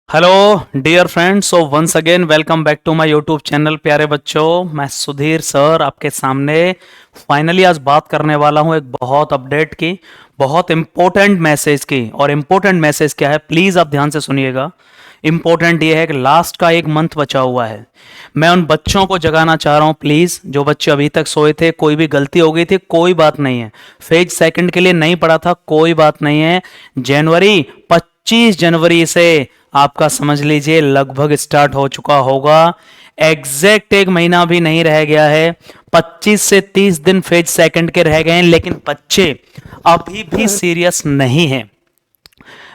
Hello dear friends, so once again welcome back to my YouTube channel. प्यारे बच्चों, मैं Sudhir sir आपके सामने फाइनली आज बात करने वाला हूं एक बहुत अपडेट की, बहुत इंपॉर्टेंट मैसेज की। और इंपॉर्टेंट मैसेज क्या है, प्लीज़ आप ध्यान से सुनिएगा। इंपॉर्टेंट ये है कि लास्ट का एक मंथ बचा हुआ है। मैं उन बच्चों को जगाना चाह रहा हूं, प्लीज़, जो बच्चे अभी तक सोए थे। कोई भी गलती हो गई थी, कोई बात नहीं है। फेज सेकंड के लिए नहीं पढ़ा था, कोई बात नहीं है। जनवरी 25 जनवरी से आपका समझ लीजिए लगभग स्टार्ट हो चुका होगा। एग्जैक्ट एक महीना भी नहीं रह गया है। 25 से 30 दिन फेज सेकंड के रह गए हैं, लेकिन बच्चे अभी भी सीरियस नहीं हैं।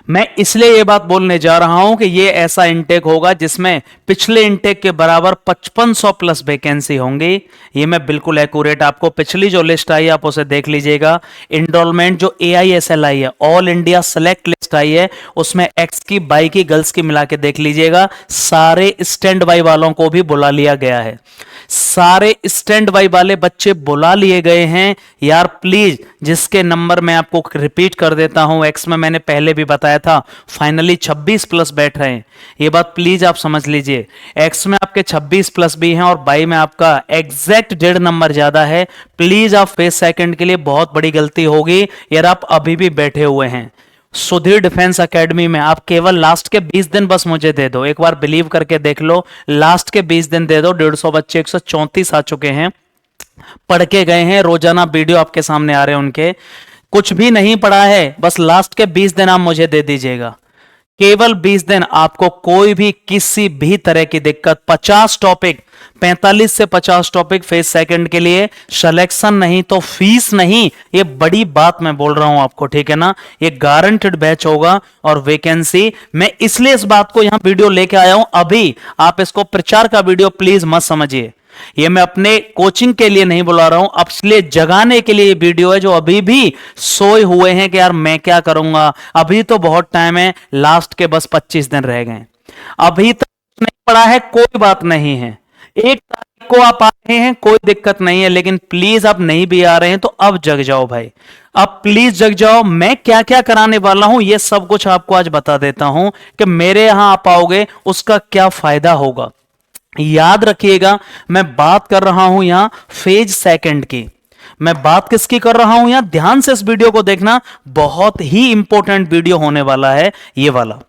मैं इसलिए ये बात बोलने जा रहा हूं कि ये ऐसा इनटेक होगा जिसमें पिछले इनटेक के बराबर 5500 प्लस वैकेंसी होंगी। ये मैं बिल्कुल एक्यूरेट, आपको पिछली जो लिस्ट आई है आप उसे देख लीजिएगा। इनरोलमेंट जो AISLI है, ऑल इंडिया सेलेक्ट लिस्ट आई है, उसमें एक्स की, बाई की, गर्ल्स की मिला के देख लीजिएगा। सारे स्टैंड बाई वालों को भी बुला लिया गया है। सारे स्टैंड बाई वाले बच्चे बुला लिए गए हैं। यार प्लीज, जिसके नंबर मैं आपको रिपीट कर देता हूं, एक्स में मैंने पहले भी बताया था, फाइनली 26 प्लस बैठ रहे हैं। ये बात प्लीज आप समझ लीजिए। एक्स में आपके 26 प्लस भी हैं और बाई में आपका एग्जैक्ट 1.5 नंबर ज्यादा है। प्लीज, आप फेज सेकंड के लिए बहुत बड़ी गलती होगी यार, आप अभी भी बैठे हुए हैं। सुधीर डिफेंस एकेडमी में आप केवल लास्ट के 20 दिन बस मुझे दे दो, एक बार बिलीव करके देख लो। लास्ट के 20 दिन दे दो, 150 बच्चे 134 आ चुके हैं, पढ़ के गए हैं। रोजाना वीडियो आपके सामने आ रहे हैं उनके। कुछ भी नहीं पढ़ा है, बस लास्ट के 20 दिन आप मुझे दे दीजिएगा। केवल 20 दिन, आपको कोई भी किसी भी तरह की दिक्कत, 50 टॉपिक, 45 से 50 टॉपिक फेज सेकंड के लिए, सिलेक्शन नहीं तो फीस नहीं। ये बड़ी बात मैं बोल रहा हूं आपको, ठीक है ना। ये गारंटेड बैच होगा और वैकेंसी, मैं इसलिए इस बात को यहां वीडियो लेके आया हूं। अभी आप इसको प्रचार का वीडियो प्लीज मत समझिए। ये मैं अपने कोचिंग के लिए नहीं बुला रहा हूं, अब इसलिए जगाने के लिए ये वीडियो है। जो अभी भी सोए हुए हैं कि यार मैं क्या करूंगा, अभी तो बहुत टाइम है, लास्ट के बस 25 दिन रह गए, अभी तक नहीं पढ़ा है, कोई बात नहीं है। 1 तारीख को आप आ रहे हैं, कोई दिक्कत नहीं है, लेकिन प्लीज आप नहीं भी आ रहे हैं तो अब जग जाओ भाई, अब प्लीज जग जाओ। मैं क्या क्या कराने वाला हूं ये सब कुछ आपको आज बता देता हूं कि मेरे यहां आप आओगे उसका क्या फायदा होगा। याद रखिएगा, मैं बात कर रहा हूं यहां फेज सेकंड की। मैं बात किसकी कर रहा हूं यहां, ध्यान से इस वीडियो को देखना, बहुत ही इंपॉर्टेंट वीडियो होने वाला है ये वाला।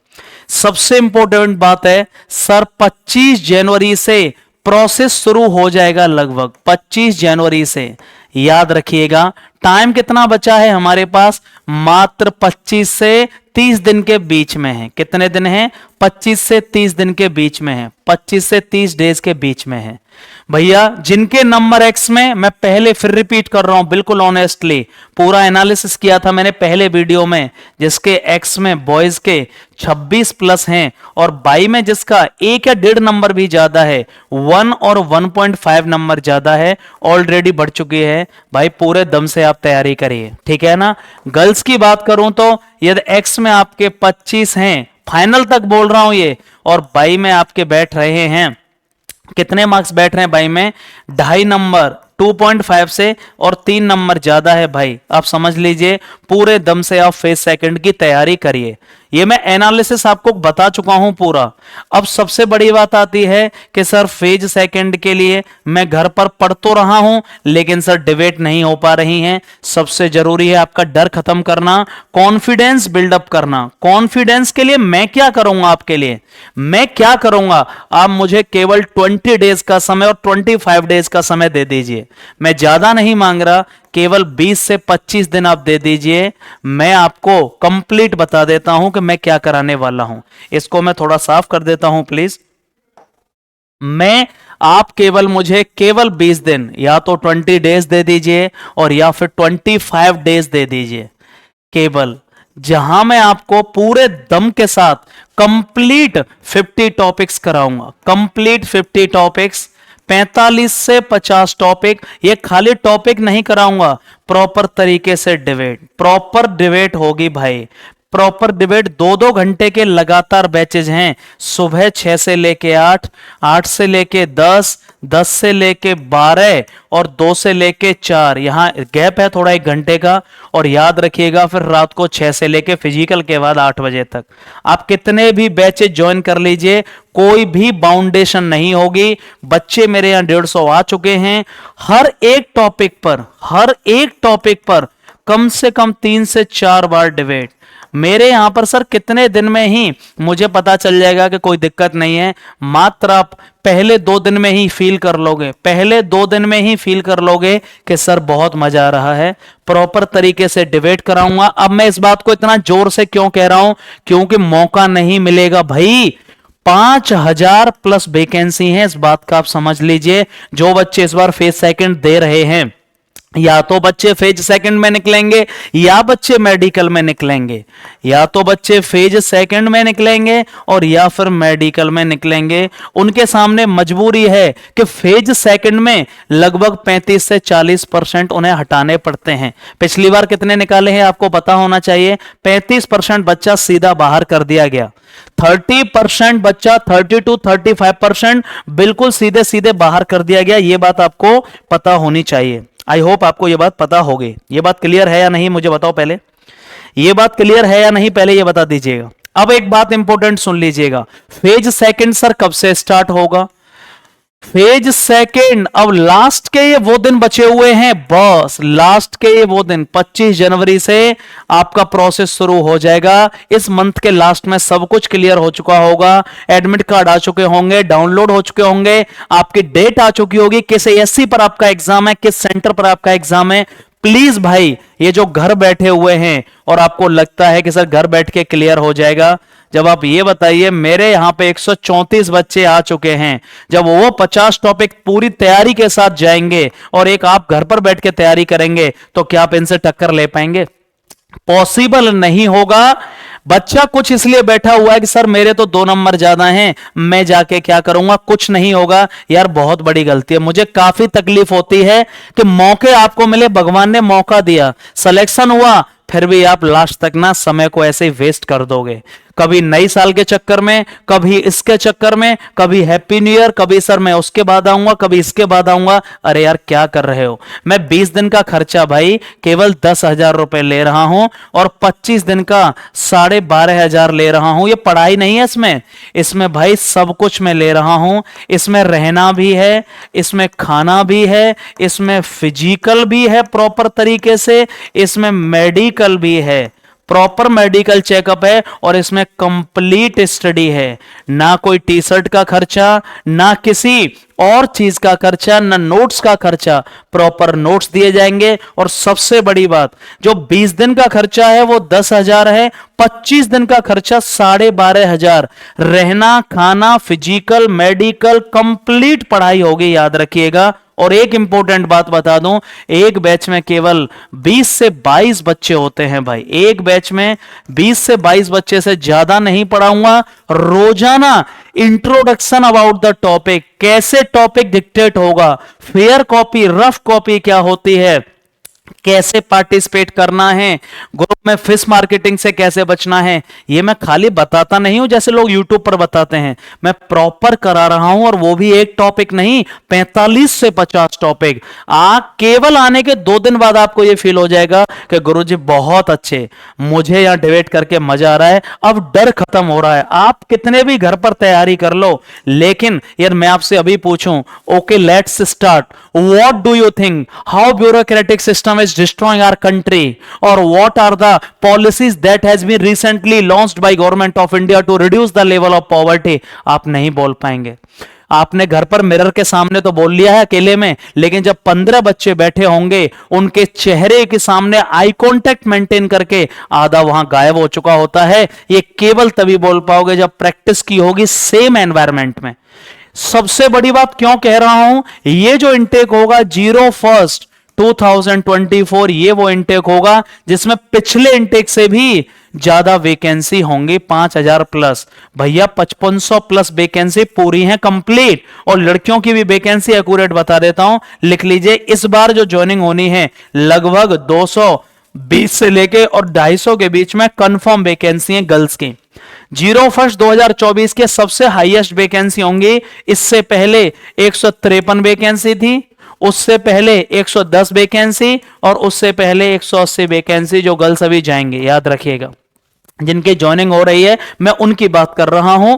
सबसे इंपॉर्टेंट बात है सर, 25 जनवरी से प्रोसेस शुरू हो जाएगा, लगभग 25 जनवरी से। याद रखिएगा, टाइम कितना बचा है हमारे पास, मात्र 25 से 30 दिन के बीच में है। कितने दिन हैं, 25 से 30 दिन के बीच में है, 25 से 30 डेज के बीच में है। भैया जिनके नंबर एक्स में, मैं पहले फिर रिपीट कर रहा हूं, बिल्कुल ऑनेस्टली पूरा एनालिसिस किया था मैंने पहले वीडियो में, जिसके एक्स में बॉयज के 26 प्लस हैं और बाई में जिसका 1 या 1.5 नंबर भी ज्यादा है, 1 और 1.5 नंबर ज्यादा है, ऑलरेडी बढ़ चुकी है। भाई पूरे दम से आप तैयारी करिए, ठीक है ना। गर्ल्स की बात करूं तो यदि एक्स में आपके 25 हैं, फाइनल तक बोल रहा हूं ये, और बाई में आपके बैठ रहे हैं, कितने मार्क्स बैठ रहे हैं बाई में, 2.5 नंबर 2.5 से, और 3 नंबर ज्यादा है भाई। आप समझ लीजिए, पूरे दम से आप फेज सेकंड की तैयारी करिए। ये मैं एनालिसिस आपको बता चुका हूं पूरा। अब सबसे बड़ी बात आती है कि सर फेज सेकंड के लिए मैं घर पर पढ़ तो रहा हूं, लेकिन सर डिबेट नहीं हो पा रही हैं। सबसे जरूरी है आपका डर खत्म करना, कॉन्फिडेंस बिल्डअप करना। कॉन्फिडेंस के लिए मैं क्या करूंगा आपके लिए, मैं क्या करूंगा, आप मुझे केवल 20 डेज का समय और 25 डेज का समय दे दीजिए। मैं ज्यादा नहीं मांग रहा, केवल 20 से 25 दिन आप दे दीजिए। मैं आपको कंप्लीट बता देता हूं कि मैं क्या कराने वाला हूं। इसको मैं थोड़ा साफ कर देता हूं प्लीज। मैं, आप केवल मुझे केवल 20 दिन, या तो 20 डेज दे दीजिए और या फिर 25 डेज दे दीजिए केवल, जहां मैं आपको पूरे दम के साथ कंप्लीट 50 टॉपिक्स कराऊंगा। कंप्लीट 50 टॉपिक्स, 45 से 50 टॉपिक। ये खाली टॉपिक नहीं कराऊंगा, प्रॉपर तरीके से डिबेट, प्रॉपर डिबेट होगी भाई। प्रॉपर डिबेट 2-2 घंटे के लगातार बैचेज हैं। सुबह 6 से लेके 8, 8 से लेके 10, 10 से लेके 12 और 2 से लेके 4, यहां गैप है थोड़ा 1 घंटे का। और याद रखिएगा फिर रात को 6 से लेके फिजिकल के बाद 8 बजे तक आप कितने भी बैचेज ज्वाइन कर लीजिए, कोई भी बाउंडेशन नहीं होगी। बच्चे मेरे यहां 150 आ चुके हैं। हर एक टॉपिक पर कम से कम 3 से 4 बार डिबेट मेरे यहां पर सर कितने दिन में ही मुझे पता चल जाएगा कि कोई दिक्कत नहीं है। मात्र आप पहले 2 दिन में ही फील कर लोगे कि सर बहुत मजा आ रहा है। प्रॉपर तरीके से डिबेट कराऊंगा। अब मैं इस बात को इतना जोर से क्यों कह रहा हूं, क्योंकि मौका नहीं मिलेगा भाई। 5000 प्लस वैकेंसी है, इस बात का आप समझ लीजिए। जो बच्चे इस बार फेज सेकंड दे रहे हैं, या तो बच्चे फेज सेकंड में निकलेंगे या बच्चे मेडिकल में निकलेंगे, और या फिर मेडिकल में निकलेंगे। उनके सामने मजबूरी है कि फेज सेकंड में लगभग 35 से 40% उन्हें हटाने पड़ते हैं। पिछली बार कितने निकाले हैं आपको पता होना चाहिए। 35% बच्चा सीधा बाहर कर दिया गया। 30% बच्चा, 30 to 35% बिल्कुल सीधे सीधे बाहर कर दिया गया। यह बात आपको पता होनी चाहिए। आई होप आपको यह बात पता होगी। यह बात क्लियर है या नहीं मुझे बताओ पहले। यह बात क्लियर है या नहीं पहले यह बता दीजिएगा। अब एक बात इंपॉर्टेंट सुन लीजिएगा। फेज सेकंड सर कब से स्टार्ट होगा? फेज सेकंड अब लास्ट के ये वो दिन बचे हुए हैं, बस लास्ट के ये वो दिन 25 जनवरी से आपका प्रोसेस शुरू हो जाएगा। इस मंथ के लास्ट में सब कुछ क्लियर हो चुका होगा। एडमिट कार्ड आ चुके होंगे, डाउनलोड हो चुके होंगे, आपकी डेट आ चुकी होगी, किस एएससी पर आपका एग्जाम है, किस सेंटर पर आपका एग्जाम है। प्लीज भाई, ये जो घर बैठे हुए हैं और आपको लगता है कि सर घर बैठ के क्लियर हो जाएगा, जब आप ये बताइए मेरे यहां पे 134 बच्चे आ चुके हैं। जब वो 50 टॉपिक पूरी तैयारी के साथ जाएंगे और एक आप घर पर बैठ के तैयारी करेंगे, तो क्या आप इनसे टक्कर ले पाएंगे? पॉसिबल नहीं होगा। बच्चा कुछ इसलिए बैठा हुआ है कि सर मेरे तो 2 नंबर ज्यादा हैं, मैं जाके क्या करूंगा, कुछ नहीं होगा। यार बहुत बड़ी गलती है। मुझे काफी तकलीफ होती है कि मौके आपको मिले, भगवान ने मौका दिया, सिलेक्शन हुआ, फिर भी आप लास्ट तक ना समय को ऐसे ही वेस्ट कर दोगे। कभी नई साल के चक्कर में, कभी इसके चक्कर में, कभी हैप्पी न्यू ईयर, कभी सर मैं उसके बाद आऊंगा, कभी इसके बाद आऊंगा। अरे यार क्या कर रहे हो? मैं 20 दिन का खर्चा भाई केवल 10,000 रुपए ले रहा हूं और 25 दिन का 12,500 ले रहा हूं। ये पढ़ाई नहीं है, इसमें भाई सब कुछ मैं ले रहा हूं। इसमें रहना भी है, इसमें खाना भी है, इसमें फिजिकल भी है प्रॉपर तरीके से, इसमें मेडिकल भी है, प्रॉपर मेडिकल चेकअप है, और इसमें कंप्लीट स्टडी है। ना कोई टी शर्ट का खर्चा, ना किसी और चीज का खर्चा, ना नोट्स का खर्चा। प्रॉपर नोट्स दिए जाएंगे। और सबसे बड़ी बात, जो 20 दिन का खर्चा है वो 10,000 है, 25 दिन का खर्चा 12,500। रहना, खाना, फिजिकल, मेडिकल, कंप्लीट पढ़ाई होगी, याद रखिएगा। और एक इंपॉर्टेंट बात बता दूं, एक बैच में केवल 20 से 22 बच्चे होते हैं भाई। एक बैच में 20 से 22 बच्चे से ज्यादा नहीं पढ़ाऊंगा। रोजाना इंट्रोडक्शन अबाउट द टॉपिक, कैसे टॉपिक डिक्टेट होगा, फेयर कॉपी, रफ कॉपी क्या होती है, कैसे पार्टिसिपेट करना है, ग्रुप में फिश मार्केटिंग से कैसे बचना है, ये मैं खाली बताता नहीं हूं जैसे लोग यूट्यूब पर बताते हैं। मैं प्रॉपर करा रहा हूं, और वो भी एक टॉपिक नहीं, 45 से 50 टॉपिक। केवल आने के 2 दिन बाद आपको ये फील हो जाएगा कि गुरुजी बहुत अच्छे, मुझे यहां डिबेट करके मजा आ रहा है, अब डर खत्म हो रहा है। आप कितने भी घर पर तैयारी कर लो, लेकिन यार मैं आपसे अभी पूछूं, okay let's start, what do you think, how bureaucratic system is destroying our country, or what are the policies that has been recently launched by government of India to reduce the level of poverty? आप नहीं बोल पाएंगे। आपने घर पर mirror के सामने तो बोल लिया है अकेले में, लेकिन जब 15 बच्चे बैठे होंगे, उनके चेहरे के सामने आई कांटेक्ट मेंटेन करके आधा वहां गायब हो चुका होता है। ये केवल तभी बोल पाओगे जब प्रैक्टिस की होगी सेम एनवायरमेंट में। सबसे बड़ी बात क्यों कह रहा हूं, ये जो इनटेक होगा 01/1/2024, ये वो इनटेक होगा जिसमें पिछले इनटेक से भी ज्यादा वैकेंसी होंगी, 5,000 प्लस। भैया 5500 प्लस वैकेंसी पूरी है कंप्लीट, और लड़कियों की भी वैकेंसी एक्यूरेट बता देता हूं, लिख लीजिए। इस बार जो ज्वाइनिंग होनी है लगभग 200 220 से लेके और 250 के बीच में कंफर्म वैकेंसी है गर्ल्स की। 01 2024 के सबसे हाईएस्ट वैकेंसी होंगी। इससे पहले 153 वैकेंसी थी, उससे पहले 110 वैकेंसी और उससे पहले 180 वैकेंसी जो गर्ल्स अभी जाएंगे, याद रखिएगा। जिनकी ज्वाइनिंग हो रही है मैं उनकी बात कर रहा हूं।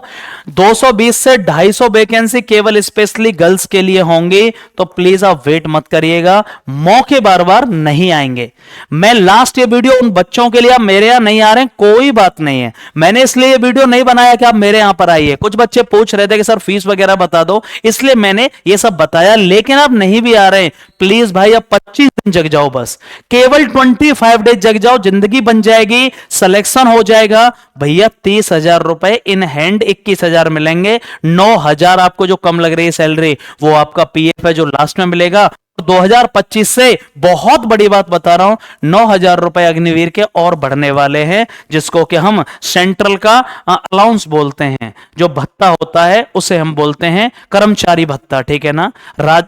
220 से 250 वैकेंसी केवल स्पेशली गर्ल्स के लिए होंगी, तो प्लीज आप वेट मत करिएगा, मौके बार बार नहीं आएंगे। मैं लास्ट ये वीडियो उन बच्चों के लिए, आप मेरे यहां नहीं आ रहे हैं कोई बात नहीं है, मैंने इसलिए ये वीडियो नहीं बनाया कि आप मेरे यहां पर आइए। कुछ बच्चे पूछ रहे थे कि सर फीस वगैरह बता दो, इसलिए मैंने ये सब बताया। लेकिन आप नहीं भी आ रहे, प्लीज भाई अब 25 दिन जग जाओ, बस केवल 25 डेज जग जाओ, जिंदगी बन जाएगी, सिलेक्शन हो जाएगा। भैया 30,000 रुपए इन हैंड 21,000 मिलेंगे। 9,000 आपको जो कम लग रही है सैलरी, वो आपका पीएफ है जो लास्ट में मिलेगा। 2025 से बहुत बड़ी बात बता रहा हूं, 9,000 रुपए अग्निवीर के और बढ़ने वाले हैं, जिसको कि हम सेंट्रल का अलाउंस बोलते हैं। जो भत्ता होता है उसे हम बोलते हैं कर्मचारी भत्ता, ठीक है ना।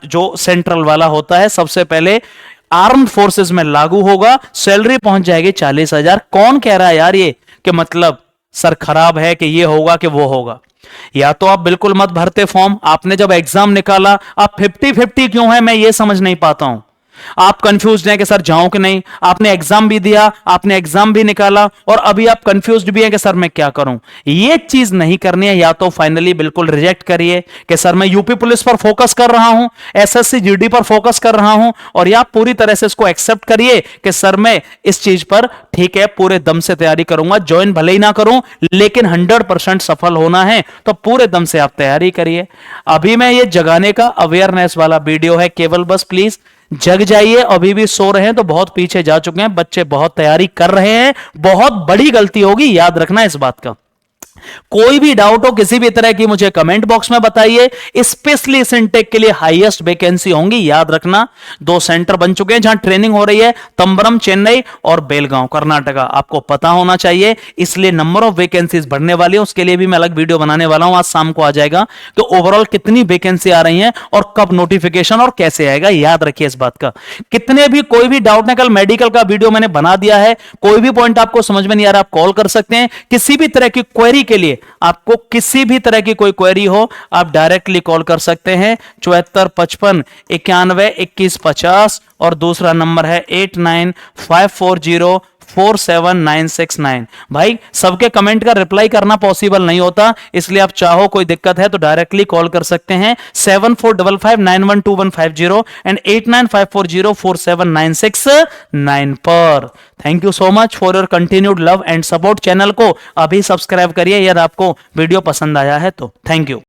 जो सेंट्रल वाला होता है सबसे पहले आर्म्ड फोर्सेस में लागू होगा, सैलरी पहुंच जाएगी 40,000। कौन कह रहा है यार ये कि मतलब सर खराब है कि ये होगा कि वो होगा। या तो आप बिल्कुल मत भरते फॉर्म, आपने जब एग्जाम निकाला आप 50-50 क्यों है, मैं ये समझ नहीं पाता हूं। आप कंफ्यूज हैं कि सर जाऊं कि नहीं, आपने एग्जाम भी दिया, आपने एग्जाम भी निकाला और अभी आप कंफ्यूज भी हैं कि सर मैं क्या करूं। ये चीज नहीं करनी है। या तो फाइनली बिल्कुल रिजेक्ट करिए कि सर मैं यूपी पुलिस पर फोकस कर रहा हूं, एसएससी जीडी पर फोकस कर रहा हूं, और या पूरी तरह से इसको एक्सेप्ट करिए कि सर मैं इस चीज पर ठीक है पूरे दम से तैयारी करूंगा, ज्वाइन भले ही ना करूं लेकिन 100% सफल होना है, तो पूरे दम से आप तैयारी करिए। अभी मैं ये जगाने का अवेयरनेस वाला वीडियो है केवल, बस प्लीज जग जाइए। अभी भी सो रहे हैं तो बहुत पीछे जा चुके हैं, बच्चे बहुत तैयारी कर रहे हैं, बहुत बड़ी गलती होगी, याद रखना इस बात का। कोई भी डाउट हो किसी भी तरह की मुझे कमेंट बॉक्स में बताइए। स्पेशली इस इनटेक के लिए हाईएस्ट वैकेंसी होंगी, याद रखना। 2 सेंटर बन चुके हैं जहां ट्रेनिंग हो रही है, तंबरम चेन्नई और बेलगांव कर्नाटका, आपको पता होना चाहिए। इसलिए नंबर ऑफ वैकेंसीज बढ़ने वाली है, उसके लिए भी मैं अलग वीडियो बनाने वाला हूं, आज शाम को आ जाएगा कि ओवरऑल कितनी वैकेंसी आ रही है और कब नोटिफिकेशन और कैसे आएगा, याद रखिए इस बात का। कितने भी कोई भी डाउट है, कल मेडिकल का वीडियो मैंने बना दिया है, कोई भी पॉइंट आपको समझ में नहीं आ रहा आप कॉल कर सकते हैं। किसी भी तरह की क्वेरी के लिए, आपको किसी भी तरह की कोई क्वेरी हो आप डायरेक्टली कॉल कर सकते हैं 7455912150 और दूसरा नंबर है 8954047969। भाई सबके कमेंट का रिप्लाई करना पॉसिबल नहीं होता, इसलिए आप चाहो कोई दिक्कत है तो डायरेक्टली कॉल कर सकते हैं 7455912150 एंड 8954047969 पर। Thank you so much for your continued love and support. Channel को अभी सब्सक्राइब करिए यदि आपको वीडियो पसंद आया है तो। Thank you.